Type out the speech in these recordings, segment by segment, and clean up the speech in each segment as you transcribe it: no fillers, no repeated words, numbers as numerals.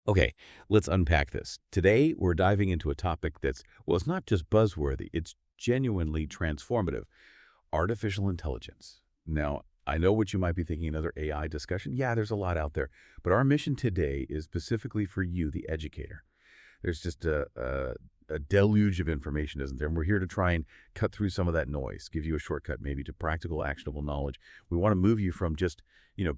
Okay, let's unpack this. Today, we're diving into a topic that's, well, it's not just buzzworthy, it's genuinely transformative. Artificial intelligence. Now, I know what you might be thinking, another AI discussion. Yeah, there's a lot out there. But our mission today is specifically for you, the educator. There's just a deluge of information, isn't there? And we're here to try and cut through some of that noise, give you a shortcut maybe to practical, actionable knowledge. We want to move you from just,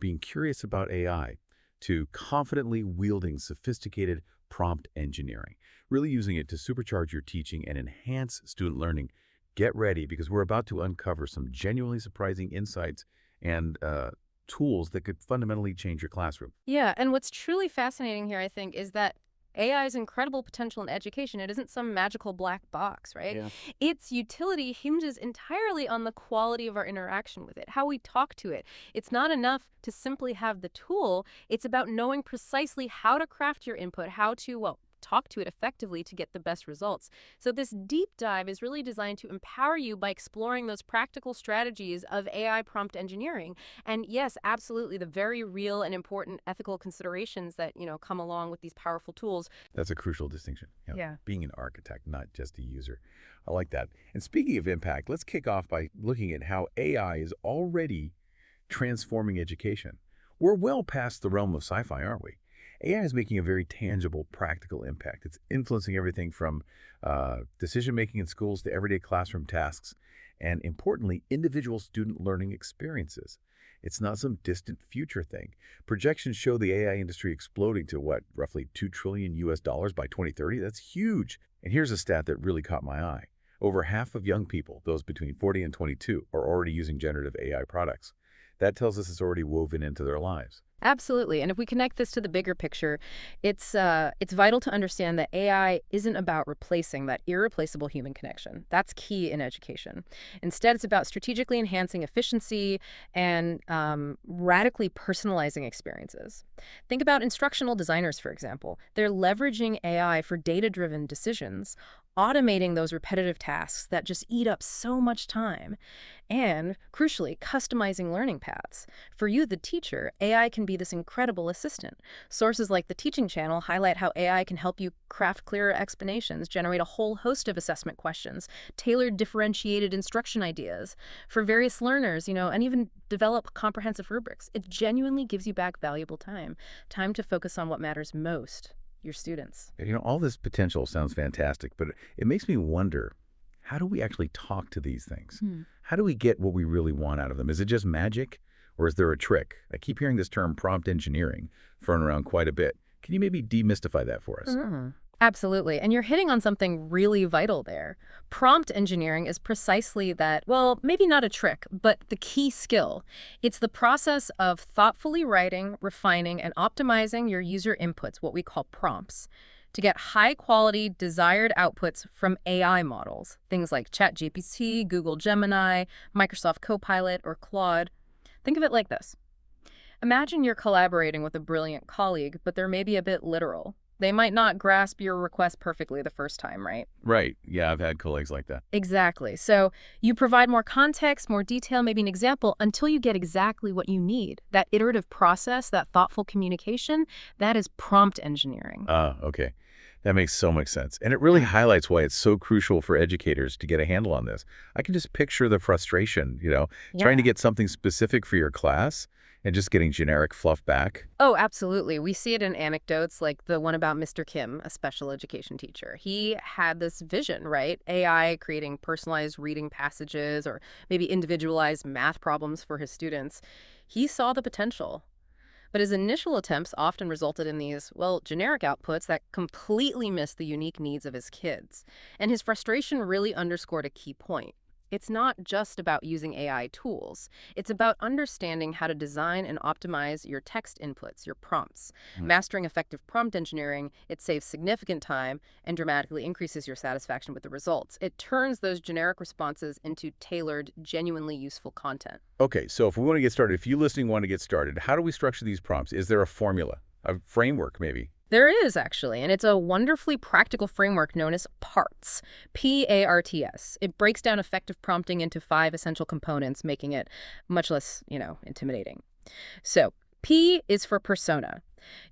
being curious about AI to confidently wielding sophisticated prompt engineering, really using it to supercharge your teaching and enhance student learning. Get ready because we're about to uncover some genuinely surprising insights and tools that could fundamentally change your classroom. Yeah, and what's truly fascinating here, I think, is that AI's incredible potential in education. It isn't some magical black box, right? Yeah. Its utility hinges entirely on the quality of our interaction with it, how we talk to it. It's not enough to simply have the tool. It's about knowing precisely how to craft your input, how to, well, talk to it effectively to get the best results. So this deep dive is really designed to empower you by exploring those practical strategies of AI prompt engineering. And yes, absolutely, the very real and important ethical considerations that, come along with these powerful tools. That's a crucial distinction. Yeah. Being an architect, not just a user. I like that. And speaking of impact, let's kick off by looking at how AI is already transforming education. We're well past the realm of sci-fi, aren't we? AI is making a very tangible, practical impact. It's influencing everything from decision-making in schools to everyday classroom tasks, and importantly, individual student learning experiences. It's not some distant future thing. Projections show the AI industry exploding to what, roughly $2 trillion US by 2030? That's huge. And here's a stat that really caught my eye. Over half of young people, those between 40 and 22, are already using generative AI products. That tells us it's already woven into their lives. Absolutely. And if we connect this to the bigger picture, it's vital to understand that AI isn't about replacing that irreplaceable human connection. That's key in education. Instead, it's about strategically enhancing efficiency and radically personalizing experiences. Think about instructional designers, for example. They're leveraging AI for data-driven decisions, automating those repetitive tasks that just eat up so much time, and, crucially, customizing learning paths. For you, the teacher, AI can be this incredible assistant. Sources like the Teaching Channel highlight how AI can help you craft clearer explanations, generate a whole host of assessment questions, tailor differentiated instruction ideas for various learners, and even develop comprehensive rubrics. It genuinely gives you back valuable time to focus on what matters most, your students. All this potential sounds fantastic, but it makes me wonder, how do we actually talk to these things? How do we get what we really want out of them? Is it just magic, or is there a trick? I keep hearing this term prompt engineering thrown around quite a bit. Can you maybe demystify that for us? Absolutely. And you're hitting on something really vital there. Prompt engineering is precisely that, well, maybe not a trick, but the key skill. It's the process of thoughtfully writing, refining, and optimizing your user inputs, what we call prompts, to get high-quality, desired outputs from AI models, things like ChatGPT, Google Gemini, Microsoft Copilot, or Claude. Think of it like this. Imagine you're collaborating with a brilliant colleague, but they're maybe a bit literal. They might not grasp your request perfectly the first time, right? Right. Yeah, I've had colleagues like that. Exactly. So you provide more context, more detail, maybe an example, until you get exactly what you need. That iterative process, that thoughtful communication, that is prompt engineering. Okay. That makes so much sense. And it really highlights why it's so crucial for educators to get a handle on this. I can just picture the frustration, trying to get something specific for your class and just getting generic fluff back. Oh, absolutely. We see it in anecdotes like the one about Mr. Kim, a special education teacher. He had this vision, right? AI creating personalized reading passages or maybe individualized math problems for his students. He saw the potential. But his initial attempts often resulted in these, well, generic outputs that completely missed the unique needs of his kids. And his frustration really underscored a key point. It's not just about using AI tools. It's about understanding how to design and optimize your text inputs, your prompts. Mastering effective prompt engineering, it saves significant time and dramatically increases your satisfaction with the results. It turns those generic responses into tailored, genuinely useful content. Okay, so if we want to get started, if you listening want to get started, how do we structure these prompts? Is there a formula, a framework maybe? There is, actually, and it's a wonderfully practical framework known as PARTS, P-A-R-T-S. It breaks down effective prompting into 5 essential components, making it much less, intimidating. So, P is for persona.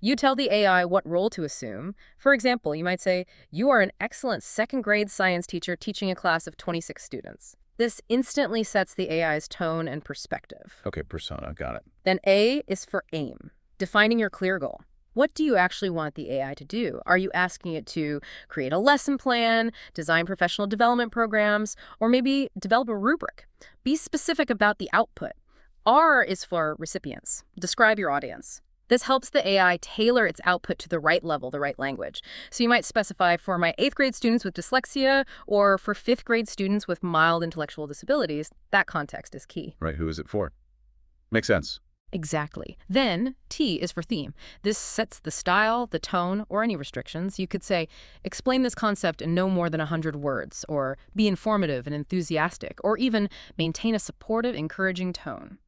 You tell the AI what role to assume. For example, you might say, "You are an excellent second-grade science teacher teaching a class of 26 students." This instantly sets the AI's tone and perspective. Okay, persona, got it. Then A is for aim, defining your clear goal. What do you actually want the AI to do? Are you asking it to create a lesson plan, design professional development programs, or maybe develop a rubric? Be specific about the output. R is for recipients. Describe your audience. This helps the AI tailor its output to the right level, the right language. So you might specify for my 8th grade students with dyslexia or for 5th grade students with mild intellectual disabilities. That context is key. Right, who is it for? Makes sense. Exactly. Then T is for theme. This sets the style, the tone, or any restrictions. You could say, explain this concept in no more than 100 words, or be informative and enthusiastic, or even maintain a supportive, encouraging tone.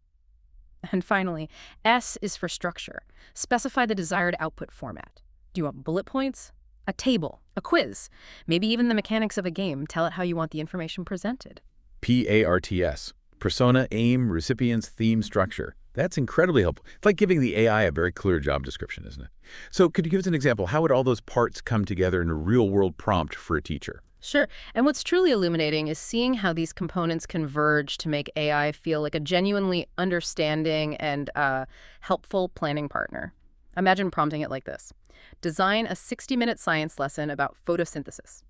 And finally, S is for structure. Specify the desired output format. Do you want bullet points? A table? A quiz? Maybe even the mechanics of a game. Tell it how you want the information presented. PARTS. Persona, aim, recipients, theme, structure. That's incredibly helpful. It's like giving the AI a very clear job description, isn't it? So could you give us an example? How would all those parts come together in a real-world prompt for a teacher? Sure. And what's truly illuminating is seeing how these components converge to make AI feel like a genuinely understanding and helpful planning partner. Imagine prompting it like this. Design a 60-minute science lesson about photosynthesis.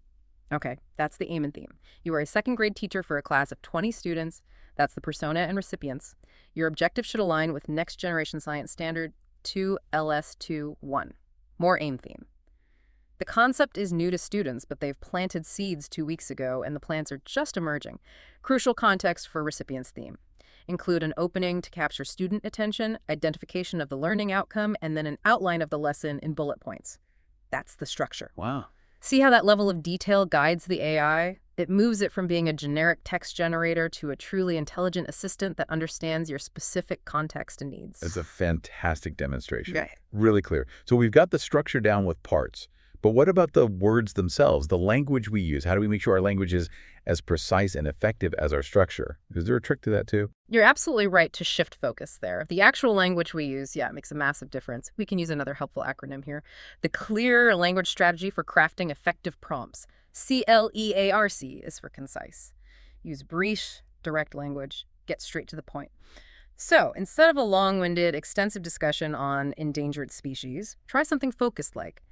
Okay, that's the aim and theme. You are a second-grade teacher for a class of 20 students. That's the persona and recipients. Your objective should align with Next Generation Science Standard 2LS21. More aim theme. The concept is new to students, but they've planted seeds 2 weeks ago, and the plants are just emerging. Crucial context for recipients' theme. Include an opening to capture student attention, identification of the learning outcome, and then an outline of the lesson in bullet points. That's the structure. Wow. See how that level of detail guides the AI? It moves it from being a generic text generator to a truly intelligent assistant that understands your specific context and needs. That's a fantastic demonstration. Right. Really clear. So we've got the structure down with parts. But what about the words themselves, the language we use? How do we make sure our language is as precise and effective as our structure? Is there a trick to that too? You're absolutely right to shift focus there. The actual language we use, it makes a massive difference. We can use another helpful acronym here. The Clear Language Strategy for Crafting Effective Prompts. CLEARC is for concise. Use brief, direct language. Get straight to the point. So instead of a long-winded, extensive discussion on endangered species, try something focused like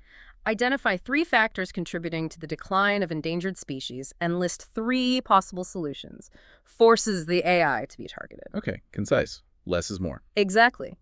identify 3 factors contributing to the decline of endangered species and list 3 possible solutions. Forces the AI to be targeted. Okay, concise. Less is more. Exactly.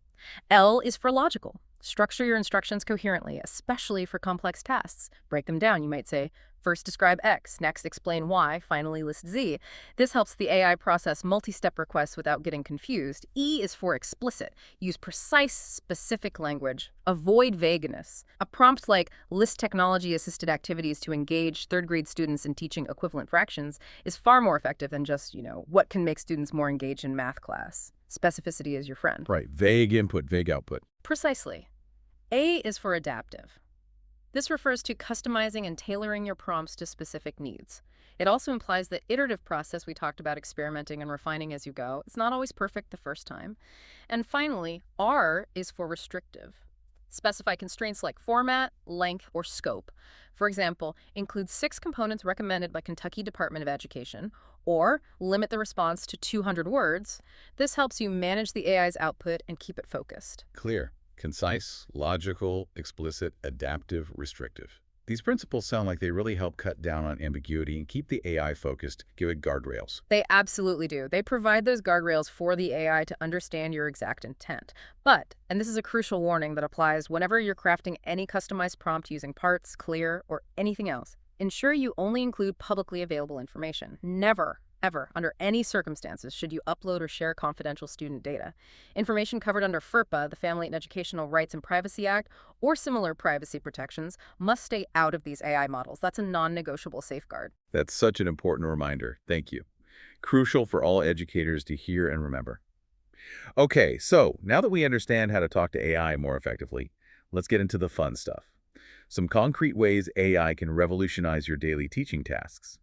L is for logical. Structure your instructions coherently, especially for complex tasks. Break them down. You might say, first describe X, next explain Y, finally list Z. This helps the AI process multi-step requests without getting confused. E is for explicit. Use precise, specific language. Avoid vagueness. A prompt like list technology-assisted activities to engage third-grade students in teaching equivalent fractions is far more effective than just, what can make students more engaged in math class. Specificity is your friend. Right. Vague input, vague output. Precisely. A is for adaptive. This refers to customizing and tailoring your prompts to specific needs. It also implies the iterative process we talked about, experimenting and refining as you go. It's not always perfect the first time. And finally, R is for restrictive. Specify constraints like format, length, or scope. For example, include 6 components recommended by Kentucky Department of Education, or limit the response to 200 words. This helps you manage the AI's output and keep it focused. Clear. Concise, logical, explicit, adaptive, restrictive. These principles sound like they really help cut down on ambiguity and keep the AI focused, give it guardrails. They absolutely do. They provide those guardrails for the AI to understand your exact intent. But, and this is a crucial warning that applies whenever you're crafting any customized prompt using parts, clear, or anything else, ensure you only include publicly available information. Never, ever, under any circumstances, should you upload or share confidential student data. Information covered under FERPA, the Family and Educational Rights and Privacy Act, or similar privacy protections, must stay out of these AI models. That's a non-negotiable safeguard. That's such an important reminder. Thank you. Crucial for all educators to hear and remember. Okay, so now that we understand how to talk to AI more effectively, let's get into the fun stuff. Some concrete ways AI can revolutionize your daily teaching tasks.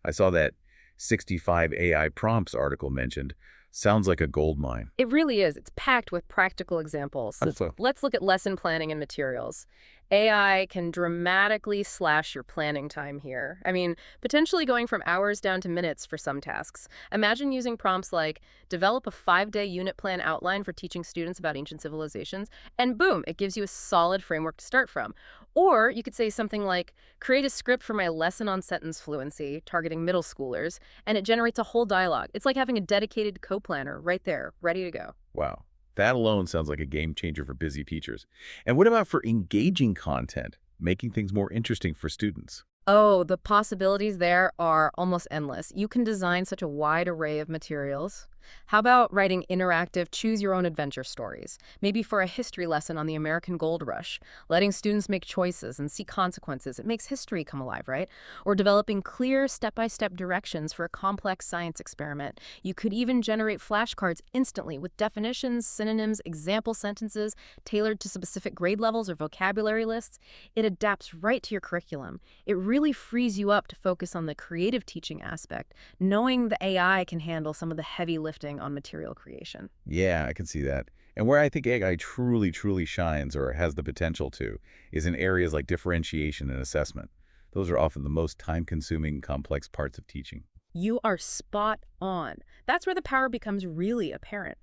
I saw that 65 AI prompts article mentioned, Sounds like a gold mine. It really is. It's packed with practical examples. So So, let's look at lesson planning and materials. AI can dramatically slash your planning time here. I mean, potentially going from hours down to minutes for some tasks. Imagine using prompts like, develop a 5-day unit plan outline for teaching students about ancient civilizations, and boom, it gives you a solid framework to start from. Or you could say something like, create a script for my lesson on sentence fluency, targeting middle schoolers, and it generates a whole dialogue. It's like having a dedicated co-planner right there, ready to go. wow. That alone sounds like a game changer for busy teachers. And what about for engaging content, making things more interesting for students? Oh, the possibilities there are almost endless. You can design such a wide array of materials. How about writing interactive choose-your-own-adventure stories? Maybe for a history lesson on the American Gold Rush, letting students make choices and see consequences. It makes history come alive, right? Or developing clear step-by-step directions for a complex science experiment. You could even generate flashcards instantly with definitions, synonyms, example sentences tailored to specific grade levels or vocabulary lists. It adapts right to your curriculum. It really frees you up to focus on the creative teaching aspect, knowing the AI can handle some of the heavy lifting on material creation. Yeah, I can see that. And where I think AI truly shines or has the potential to is in areas like differentiation and assessment. Those are often the most time-consuming, complex parts of teaching. You are spot on. That's where the power becomes really apparent.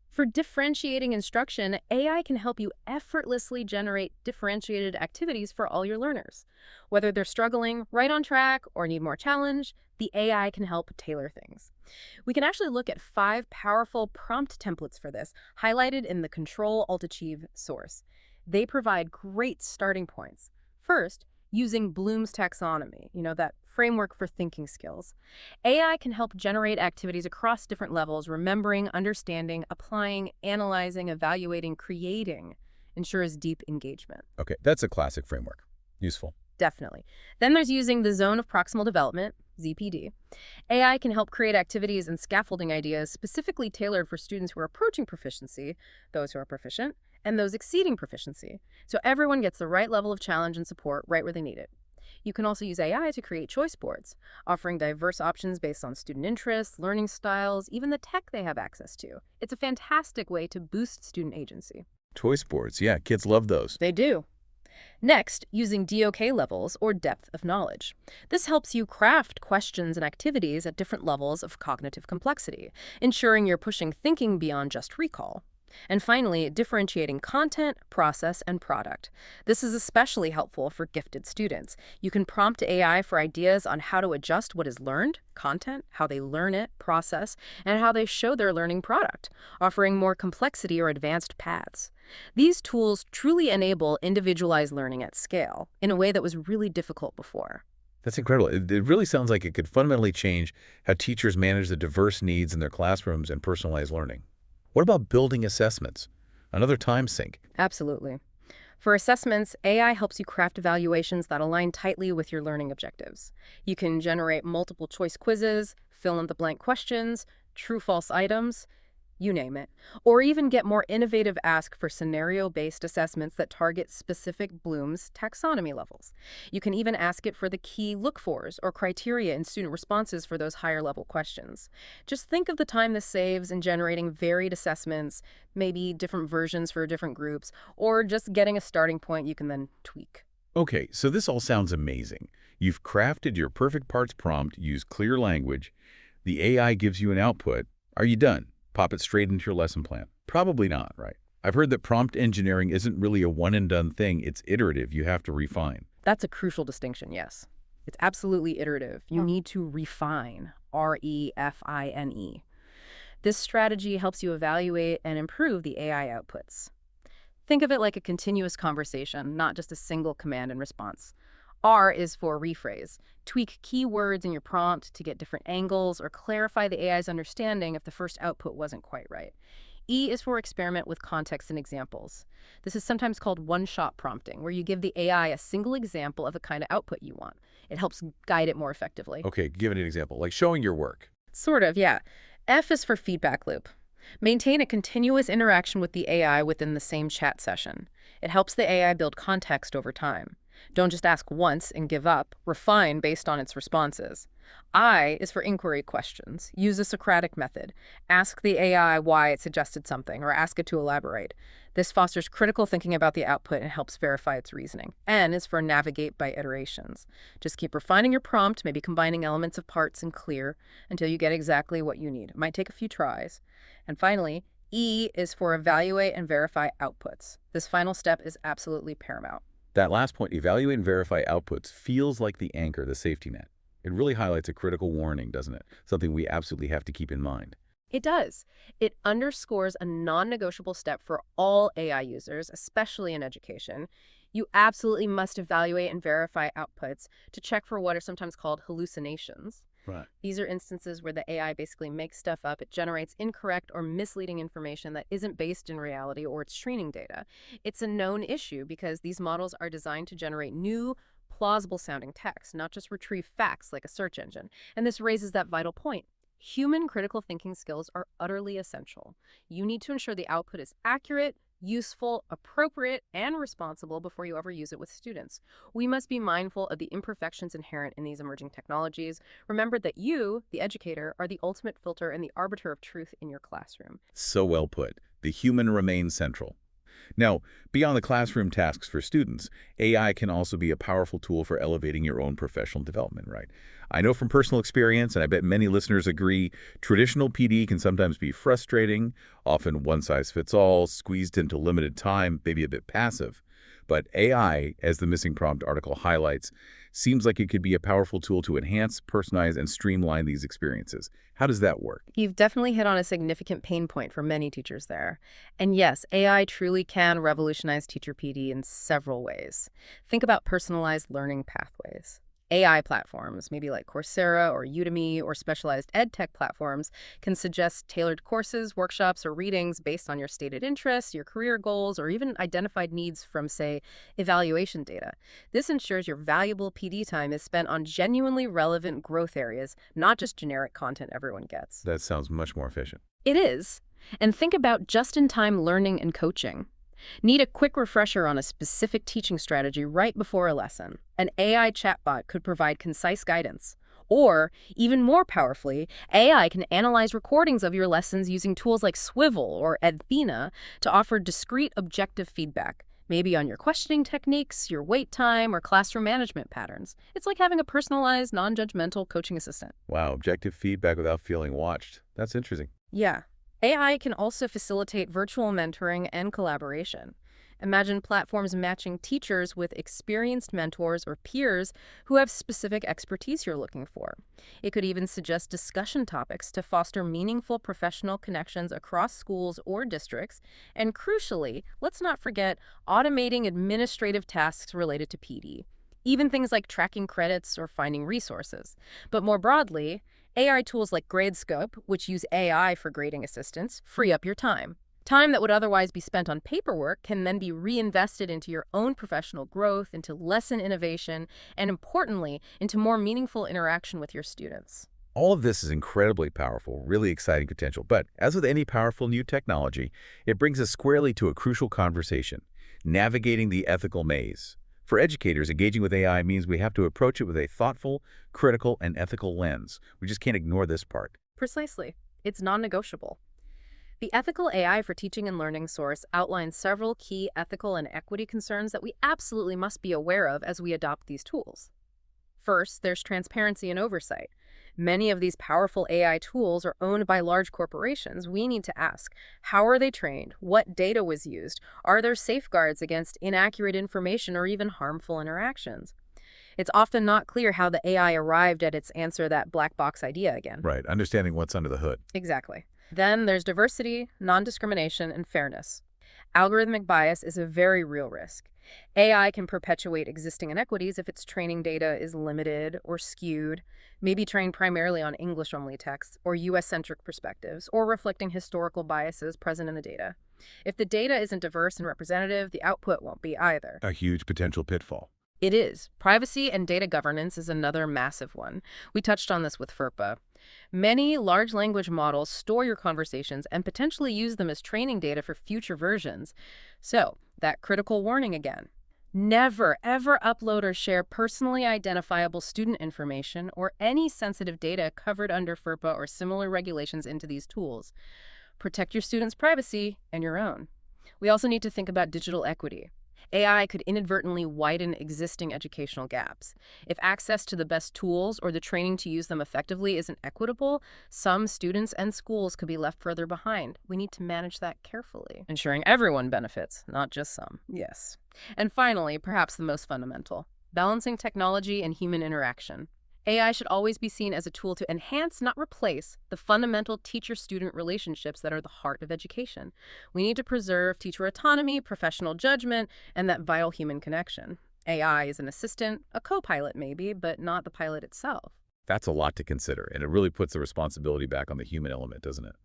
For differentiating instruction, AI can help you effortlessly generate differentiated activities for all your learners. Whether they're struggling, right on track, or need more challenge, the AI can help tailor things. We can actually look at 5 powerful prompt templates for this, highlighted in the Control-Alt-Achieve source. They provide great starting points. First, using Bloom's taxonomy, that framework for thinking skills. AI can help generate activities across different levels, remembering, understanding, applying, analyzing, evaluating, creating, ensures deep engagement. Okay, that's a classic framework. Useful. Definitely. Then there's using the zone of proximal development, ZPD. AI can help create activities and scaffolding ideas specifically tailored for students who are approaching proficiency, those who are proficient, and those exceeding proficiency. So everyone gets the right level of challenge and support right where they need it. You can also use AI to create choice boards, offering diverse options based on student interests, learning styles, even the tech they have access to. It's a fantastic way to boost student agency. Choice boards. Yeah, kids love those. They do. Next, using DOK levels, or depth of knowledge. This helps you craft questions and activities at different levels of cognitive complexity, ensuring you're pushing thinking beyond just recall. And finally, differentiating content, process, and product. This is especially helpful for gifted students. You can prompt AI for ideas on how to adjust what is learned, content, how they learn it, process, and how they show their learning product, offering more complexity or advanced paths. These tools truly enable individualized learning at scale in a way that was really difficult before. That's incredible. It really sounds like it could fundamentally change how teachers manage the diverse needs in their classrooms and personalized learning. What about building assessments? Another time sink. Absolutely. For assessments, AI helps you craft evaluations that align tightly with your learning objectives. You can generate multiple choice quizzes, fill in the blank questions, true-false items, you name it. Or even get more innovative ask for scenario-based assessments that target specific Bloom's taxonomy levels. You can even ask it for the key look-fors or criteria in student responses for those higher-level questions. Just think of the time this saves in generating varied assessments, maybe different versions for different groups, or just getting a starting point you can then tweak. Okay, so this all sounds amazing. You've crafted your perfect parts prompt, used clear language. The AI gives you an output. Are you done? Pop it straight into your lesson plan? Probably not, right? I've heard that prompt engineering isn't really a one-and-done thing. It's iterative. You have to refine. That's a crucial distinction, yes. It's absolutely iterative. You need to refine, R-E-F-I-N-E. This strategy helps you evaluate and improve the AI outputs. Think of it like a continuous conversation, not just a single command and response. R is for rephrase. Tweak keywords in your prompt to get different angles or clarify the AI's understanding if the first output wasn't quite right. E is for experiment with context and examples. This is sometimes called one-shot prompting, where you give the AI a single example of the kind of output you want. It helps guide it more effectively. Okay, give it an example, like showing your work. Sort of, yeah. F is for feedback loop. Maintain a continuous interaction with the AI within the same chat session. It helps the AI build context over time. Don't just ask once and give up. Refine based on its responses. I is for inquiry questions. Use a Socratic method. Ask the AI why it suggested something, or ask it to elaborate. This fosters critical thinking about the output and helps verify its reasoning. N is for navigate by iterations. Just keep refining your prompt, maybe combining elements of parts and clear, until you get exactly what you need. It might take a few tries. And finally, E is for evaluate and verify outputs. This final step is absolutely paramount. That last point, evaluate and verify outputs, feels like the anchor, the safety net. It really highlights a critical warning, doesn't it? Something we absolutely have to keep in mind. It does. It underscores a non-negotiable step for all AI users, especially in education. You absolutely must evaluate and verify outputs to check for what are sometimes called hallucinations. Right. These are instances where the AI basically makes stuff up. It generates incorrect or misleading information that isn't based in reality or its training data. It's a known issue because these models are designed to generate new, plausible-sounding text, not just retrieve facts like a search engine. And this raises that vital point. Human critical thinking skills are utterly essential. You need to ensure the output is accurate, useful, appropriate, and responsible before you ever use it with students. We must be mindful of the imperfections inherent in these emerging technologies. Remember that you, the educator, are the ultimate filter and the arbiter of truth in your classroom. So well put. The human remains central. Now, beyond the classroom tasks for students, AI can also be a powerful tool for elevating your own professional development, right? I know from personal experience, and I bet many listeners agree, traditional PD can sometimes be frustrating, often one-size-fits-all, squeezed into limited time, maybe a bit passive. But AI, as the Missing Prompt article highlights, seems like it could be a powerful tool to enhance, personalize, and streamline these experiences. How does that work? You've definitely hit on a significant pain point for many teachers there. And yes, AI truly can revolutionize teacher PD in several ways. Think about personalized learning pathways. AI platforms, maybe like Coursera or Udemy or specialized ed tech platforms, can suggest tailored courses, workshops, or readings based on your stated interests, your career goals, or even identified needs from, say, evaluation data. This ensures your valuable PD time is spent on genuinely relevant growth areas, not just generic content everyone gets. That sounds much more efficient. It is. And think about just-in-time learning and coaching. Need a quick refresher on a specific teaching strategy right before a lesson? An AI chatbot could provide concise guidance. Or, even more powerfully, AI can analyze recordings of your lessons using tools like Swivel or Athena to offer discrete, objective feedback, maybe on your questioning techniques, your wait time, or classroom management patterns. It's like having a personalized, non-judgmental coaching assistant. Wow, objective feedback without feeling watched. That's interesting. Yeah. AI can also facilitate virtual mentoring and collaboration. Imagine platforms matching teachers with experienced mentors or peers who have specific expertise you're looking for. It could even suggest discussion topics to foster meaningful professional connections across schools or districts. And crucially, let's not forget automating administrative tasks related to PD, even things like tracking credits or finding resources. But more broadly, AI tools like GradeScope, which use AI for grading assistance, free up your time. Time that would otherwise be spent on paperwork can then be reinvested into your own professional growth, into lesson innovation, and importantly, into more meaningful interaction with your students. All of this is incredibly powerful, really exciting potential. But as with any powerful new technology, it brings us squarely to a crucial conversation: navigating the ethical maze. For educators, engaging with AI means we have to approach it with a thoughtful, critical, and ethical lens. We just can't ignore this part. Precisely. It's non-negotiable. The Ethical AI for Teaching and Learning source outlines several key ethical and equity concerns that we absolutely must be aware of as we adopt these tools. First, there's transparency and oversight. Many of these powerful AI tools are owned by large corporations. We need to ask, how are they trained? What data was used? Are there safeguards against inaccurate information or even harmful interactions? It's often not clear how the AI arrived at its answer that black box idea again. Right, understanding what's under the hood. Exactly. Then there's diversity, non-discrimination, and fairness. Algorithmic bias is a very real risk. AI can perpetuate existing inequities if its training data is limited or skewed, maybe trained primarily on English-only texts or US-centric perspectives, or reflecting historical biases present in the data. If the data isn't diverse and representative, the output won't be either. A huge potential pitfall. It is. Privacy and data governance is another massive one. We touched on this with FERPA. Many large language models store your conversations and potentially use them as training data for future versions. So, that critical warning again. Never, ever upload or share personally identifiable student information or any sensitive data covered under FERPA or similar regulations into these tools. Protect your students' privacy and your own. We also need to think about digital equity. AI could inadvertently widen existing educational gaps. If access to the best tools or the training to use them effectively isn't equitable, some students and schools could be left further behind. We need to manage that carefully, ensuring everyone benefits, not just some. Yes. And finally, perhaps the most fundamental, balancing technology and human interaction. AI should always be seen as a tool to enhance, not replace, the fundamental teacher-student relationships that are the heart of education. We need to preserve teacher autonomy, professional judgment, and that vital human connection. AI is an assistant, a co-pilot maybe, but not the pilot itself. That's a lot to consider, and it really puts the responsibility back on the human element, doesn't it?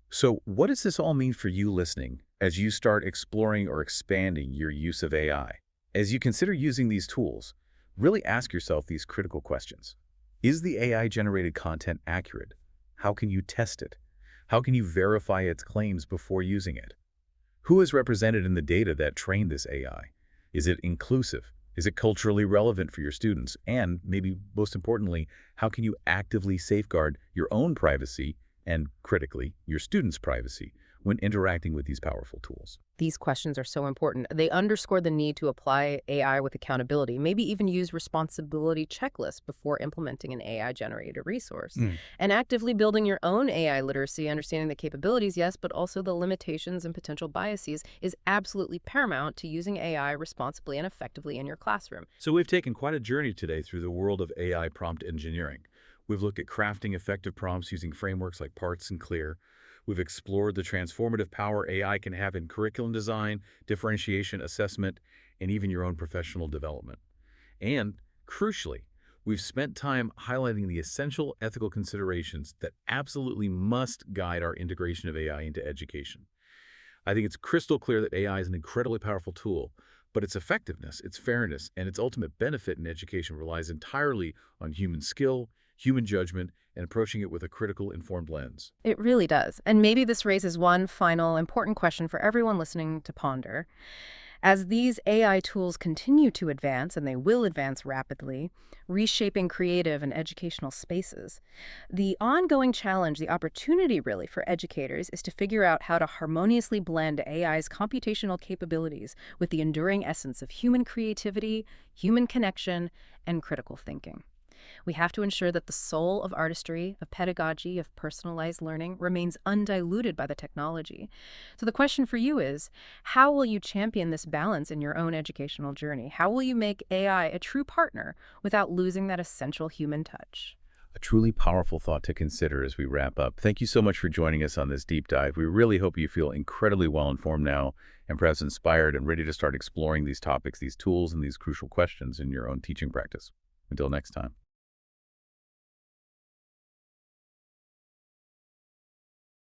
So what does this all mean for you listening as you start exploring or expanding your use of AI? As you consider using these tools, really ask yourself these critical questions. Is the AI-generated content accurate? How can you test it? How can you verify its claims before using it? Who is represented in the data that trained this AI? Is it inclusive? Is it culturally relevant for your students? And maybe most importantly, how can you actively safeguard your own privacy and, critically, your students' privacy when interacting with these powerful tools? These questions are so important. They underscore the need to apply AI with accountability, maybe even use responsibility checklists before implementing an AI-generated resource. And actively building your own AI literacy, understanding the capabilities, yes, but also the limitations and potential biases is absolutely paramount to using AI responsibly and effectively in your classroom. So we've taken quite a journey today through the world of AI prompt engineering. We've looked at crafting effective prompts using frameworks like Parts and Clear. We've explored the transformative power AI can have in curriculum design, differentiation, assessment, and even your own professional development. And, crucially, we've spent time highlighting the essential ethical considerations that absolutely must guide our integration of AI into education. I think it's crystal clear that AI is an incredibly powerful tool, but its effectiveness, its fairness, and its ultimate benefit in education relies entirely on human skill, human judgment, and approaching it with a critical, informed lens. It really does. And maybe this raises one final important question for everyone listening to ponder. As these AI tools continue to advance, and they will advance rapidly, reshaping creative and educational spaces, the ongoing challenge, the opportunity really for educators is to figure out how to harmoniously blend AI's computational capabilities with the enduring essence of human creativity, human connection, and critical thinking. We have to ensure that the soul of artistry, of pedagogy, of personalized learning remains undiluted by the technology. So the question for you is, how will you champion this balance in your own educational journey? How will you make AI a true partner without losing that essential human touch? A truly powerful thought to consider as we wrap up. Thank you so much for joining us on this deep dive. We really hope you feel incredibly well-informed now and perhaps inspired and ready to start exploring these topics, these tools, and these crucial questions in your own teaching practice. Until next time.